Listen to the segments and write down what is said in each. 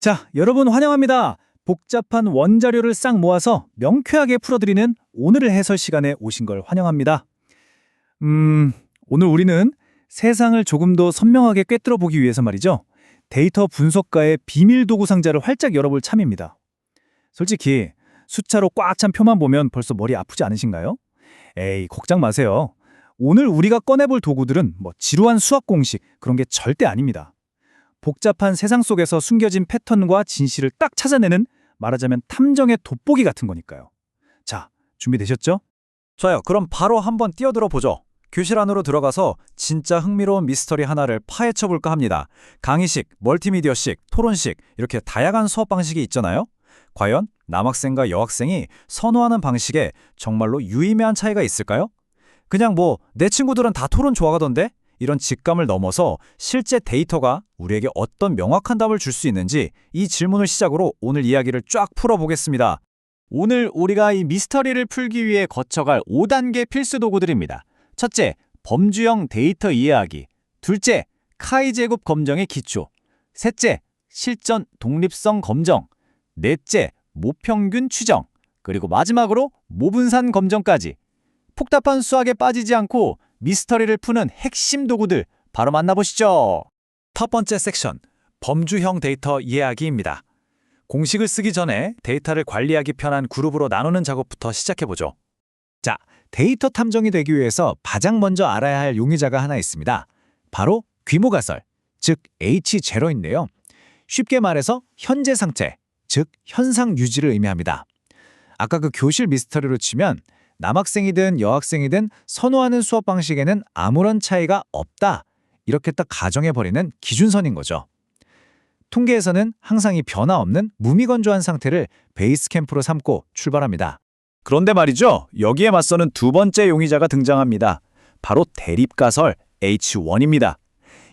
자, 여러분 환영합니다. 복잡한 원자료를 싹 모아서 명쾌하게 풀어드리는 오늘의 해설 시간에 오신 걸 환영합니다. 오늘 우리는 세상을 조금 더 선명하게 꿰뚫어 보기 위해서 말이죠. 데이터 분석가의 비밀 도구 상자를 활짝 열어볼 참입니다. 솔직히 숫자로 꽉 찬 표만 보면 벌써 머리 아프지 않으신가요? 에이, 걱정 마세요. 오늘 우리가 꺼내볼 도구들은 지루한 수학 공식 그런 게 절대 아닙니다. 복잡한 세상 속에서 숨겨진 패턴과 진실을 딱 찾아내는 말하자면 탐정의 돋보기 같은 거니까요. 자, 준비되셨죠? 좋아요. 그럼 바로 한번 뛰어들어 보죠. 교실 안으로 들어가서 진짜 흥미로운 미스터리 하나를 파헤쳐 볼까 합니다. 강의식, 멀티미디어식, 토론식 이렇게 다양한 수업 방식이 있잖아요. 과연 남학생과 여학생이 선호하는 방식에 정말로 유의미한 차이가 있을까요? 그냥 내 친구들은 다 토론 좋아하던데? 이런 직감을 넘어서 실제 데이터가 우리에게 어떤 명확한 답을 줄 수 있는지 이 질문을 시작으로 오늘 이야기를 쫙 풀어보겠습니다. 오늘 우리가 이 미스터리를 풀기 위해 거쳐갈 5단계 필수 도구들입니다. 첫째, 범주형 데이터 이해하기. 둘째, 카이 제곱 검정의 기초. 셋째, 실전 독립성 검정. 넷째, 모평균 추정. 그리고 마지막으로 모분산 검정까지. 복잡한 수학에 빠지지 않고 미스터리를 푸는 핵심 도구들 바로 만나보시죠. 첫 번째 섹션, 범주형 데이터 이해하기입니다. 공식을 쓰기 전에 데이터를 관리하기 편한 그룹으로 나누는 작업부터 시작해보죠. 자, 데이터 탐정이 되기 위해서 가장 먼저 알아야 할 용의자가 하나 있습니다. 바로 귀모가설, 즉 H0인데요. 쉽게 말해서 현재 상태, 즉 현상 유지를 의미합니다. 아까 그 교실 미스터리로 치면 남학생이든 여학생이든 선호하는 수업 방식에는 아무런 차이가 없다. 이렇게 딱 가정해버리는 기준선인 거죠. 통계에서는 항상 이 변화 없는 무미건조한 상태를 베이스 캠프로 삼고 출발합니다. 그런데 말이죠. 여기에 맞서는 두 번째 용의자가 등장합니다. 바로 대립가설 H1입니다.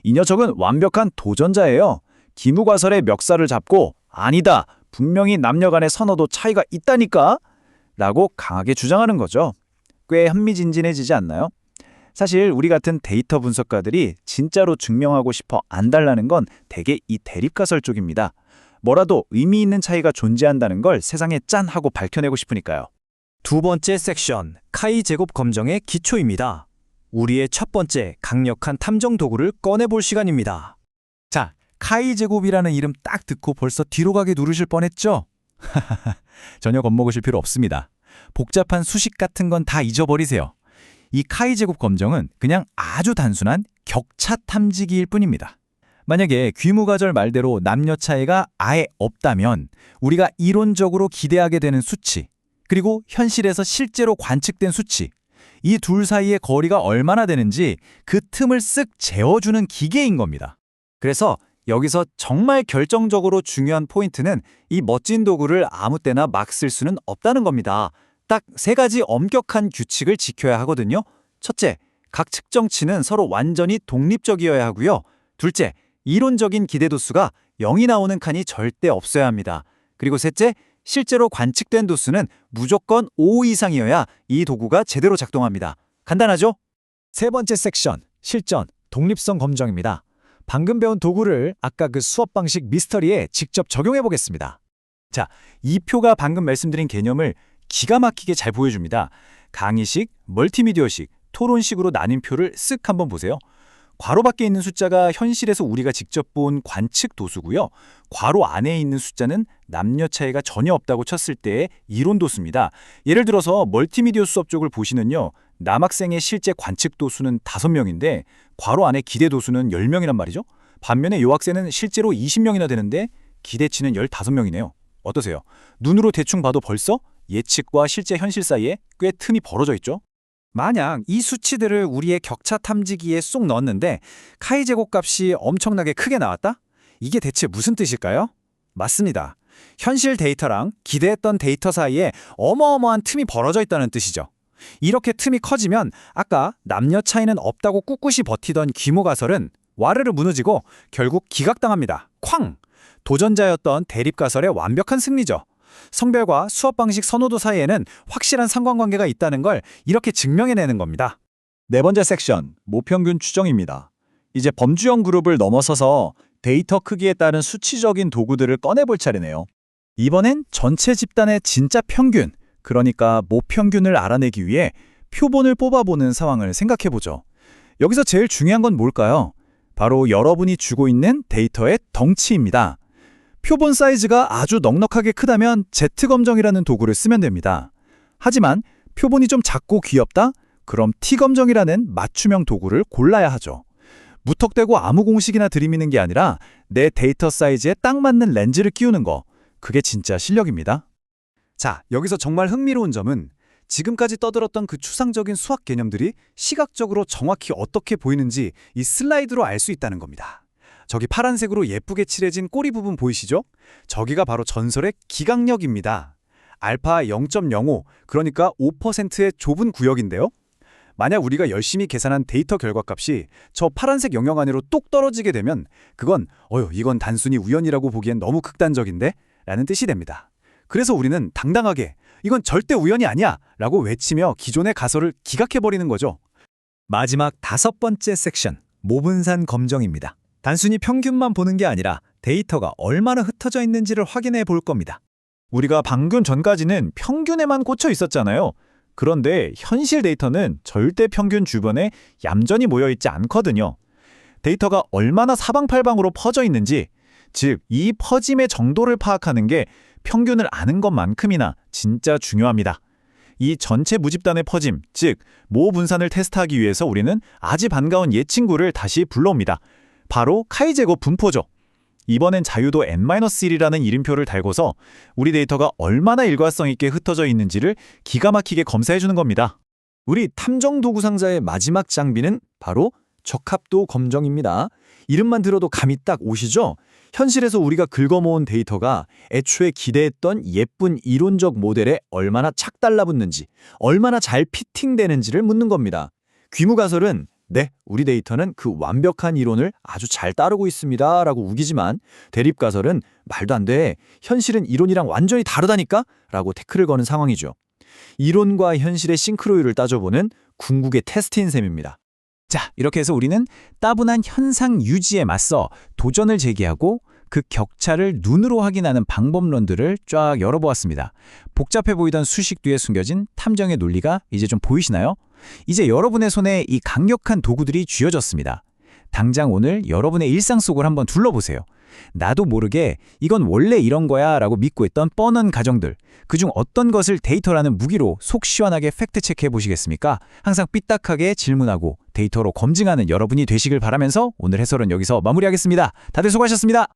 이 녀석은 완벽한 도전자예요. 기무가설의 멱살을 잡고 아니다. 분명히 남녀 간의 선호도 차이가 있다니까? 라고 강하게 주장하는 거죠. 꽤 흥미진진해지지 않나요? 사실 우리 같은 데이터 분석가들이 진짜로 증명하고 싶어 안달나는 건 대개 이 대립가설 쪽입니다. 뭐라도 의미 있는 차이가 존재한다는 걸 세상에 짠 하고 밝혀내고 싶으니까요. 두 번째 섹션, 카이 제곱 검정의 기초입니다. 우리의 첫 번째 강력한 탐정 도구를 꺼내볼 시간입니다. 자, 카이 제곱이라는 이름 딱 듣고 벌써 뒤로 가게 누르실 뻔했죠? 전혀 겁먹으실 필요 없습니다. 복잡한 수식 같은 건 다 잊어버리세요. 이 카이 제곱 검정은 그냥 아주 단순한 격차 탐지기일 뿐입니다. 만약에 귀무가절 말대로 남녀 차이가 아예 없다면 우리가 이론적으로 기대하게 되는 수치, 그리고 현실에서 실제로 관측된 수치, 이 둘 사이의 거리가 얼마나 되는지 그 틈을 쓱 재워주는 기계인 겁니다. 그래서 여기서 정말 결정적으로 중요한 포인트는 이 멋진 도구를 아무 때나 막 쓸 수는 없다는 겁니다. 딱 세 가지 엄격한 규칙을 지켜야 하거든요. 첫째, 각 측정치는 서로 완전히 독립적이어야 하고요. 둘째, 이론적인 기대도수가 0이 나오는 칸이 절대 없어야 합니다. 그리고 셋째, 실제로 관측된 도수는 무조건 5 이상이어야 이 도구가 제대로 작동합니다. 간단하죠? 세 번째 섹션, 실전, 독립성 검정입니다. 방금 배운 도구를 아까 그 수업 방식 미스터리에 직접 적용해 보겠습니다. 자, 이 표가 방금 말씀드린 개념을 기가 막히게 잘 보여줍니다. 강의식, 멀티미디어식, 토론식으로 나뉜 표를 쓱 한번 보세요. 괄호 밖에 있는 숫자가 현실에서 우리가 직접 본 관측 도수고요. 괄호 안에 있는 숫자는 남녀 차이가 전혀 없다고 쳤을 때의 이론 도수입니다. 예를 들어서 멀티미디어 수업 쪽을 보시면요. 남학생의 실제 관측 도수는 5명인데 괄호 안에 기대 도수는 10명이란 말이죠. 반면에 여학생은 실제로 20명이나 되는데 기대치는 15명이네요. 어떠세요? 눈으로 대충 봐도 벌써 예측과 실제 현실 사이에 꽤 틈이 벌어져 있죠? 만약 이 수치들을 우리의 격차 탐지기에 쏙 넣었는데 카이 제곱값이 엄청나게 크게 나왔다? 이게 대체 무슨 뜻일까요? 맞습니다. 현실 데이터랑 기대했던 데이터 사이에 어마어마한 틈이 벌어져 있다는 뜻이죠. 이렇게 틈이 커지면 아까 남녀 차이는 없다고 꿋꿋이 버티던 귀모가설은 와르르 무너지고 결국 기각당합니다. 쾅! 도전자였던 대립가설의 완벽한 승리죠. 성별과 수업 방식 선호도 사이에는 확실한 상관관계가 있다는 걸 이렇게 증명해내는 겁니다. 네 번째 섹션, 모평균 추정입니다. 이제 범주형 그룹을 넘어서서 데이터 크기에 따른 수치적인 도구들을 꺼내볼 차례네요. 이번엔 전체 집단의 진짜 평균, 그러니까 모평균을 알아내기 위해 표본을 뽑아보는 상황을 생각해보죠. 여기서 제일 중요한 건 뭘까요? 바로 여러분이 주고 있는 데이터의 덩치입니다. 표본 사이즈가 아주 넉넉하게 크다면 Z검정이라는 도구를 쓰면 됩니다. 하지만 표본이 좀 작고 귀엽다? 그럼 T검정이라는 맞춤형 도구를 골라야 하죠. 무턱대고 아무 공식이나 들이미는 게 아니라 내 데이터 사이즈에 딱 맞는 렌즈를 끼우는 거, 그게 진짜 실력입니다. 자, 여기서 정말 흥미로운 점은 지금까지 떠들었던 그 추상적인 수학 개념들이 시각적으로 정확히 어떻게 보이는지 이 슬라이드로 알 수 있다는 겁니다. 저기 파란색으로 예쁘게 칠해진 꼬리 부분 보이시죠? 저기가 바로 전설의 기강력입니다. 알파 0.05, 그러니까 5%의 좁은 구역인데요. 만약 우리가 열심히 계산한 데이터 결과값이 저 파란색 영역 안으로 뚝 떨어지게 되면 그건 이건 단순히 우연이라고 보기엔 너무 극단적인데? 라는 뜻이 됩니다. 그래서 우리는 당당하게 이건 절대 우연이 아니야! 라고 외치며 기존의 가설을 기각해버리는 거죠. 마지막 5번째 섹션, 모분산 검정입니다. 단순히 평균만 보는 게 아니라 데이터가 얼마나 흩어져 있는지를 확인해 볼 겁니다. 우리가 방금 전까지는 평균에만 꽂혀 있었잖아요. 그런데 현실 데이터는 절대 평균 주변에 얌전히 모여있지 않거든요. 데이터가 얼마나 사방팔방으로 퍼져 있는지, 즉 이 퍼짐의 정도를 파악하는 게 평균을 아는 것만큼이나 진짜 중요합니다. 이 전체 무집단의 퍼짐, 즉 모 분산을 테스트하기 위해서 우리는 아주 반가운 옛 친구를 다시 불러옵니다. 바로 카이제곱 분포죠. 이번엔 자유도 N-1이라는 이름표를 달고서 우리 데이터가 얼마나 일관성 있게 흩어져 있는지를 기가 막히게 검사해주는 겁니다. 우리 탐정 도구 상자의 마지막 장비는 바로 적합도 검정입니다. 이름만 들어도 감이 딱 오시죠? 현실에서 우리가 긁어모은 데이터가 애초에 기대했던 예쁜 이론적 모델에 얼마나 착 달라붙는지, 얼마나 잘 피팅되는지를 묻는 겁니다. 귀무가설은 네, 우리 데이터는 그 완벽한 이론을 아주 잘 따르고 있습니다 라고 우기지만 대립가설은 말도 안 돼, 현실은 이론이랑 완전히 다르다니까? 라고 태클을 거는 상황이죠. 이론과 현실의 싱크로율을 따져보는 궁극의 테스트인 셈입니다. 자, 이렇게 해서 우리는 따분한 현상 유지에 맞서 도전을 제기하고 그 격차를 눈으로 확인하는 방법론들을 쫙 열어보았습니다. 복잡해 보이던 수식 뒤에 숨겨진 탐정의 논리가 이제 좀 보이시나요? 이제 여러분의 손에 이 강력한 도구들이 쥐어졌습니다. 당장 오늘 여러분의 일상 속을 한번 둘러보세요. 나도 모르게 이건 원래 이런 거야 라고 믿고 있던 뻔한 가정들, 그중 어떤 것을 데이터라는 무기로 속 시원하게 팩트체크해 보시겠습니까? 항상 삐딱하게 질문하고 데이터로 검증하는 여러분이 되시길 바라면서 오늘 해설은 여기서 마무리하겠습니다. 다들 수고하셨습니다.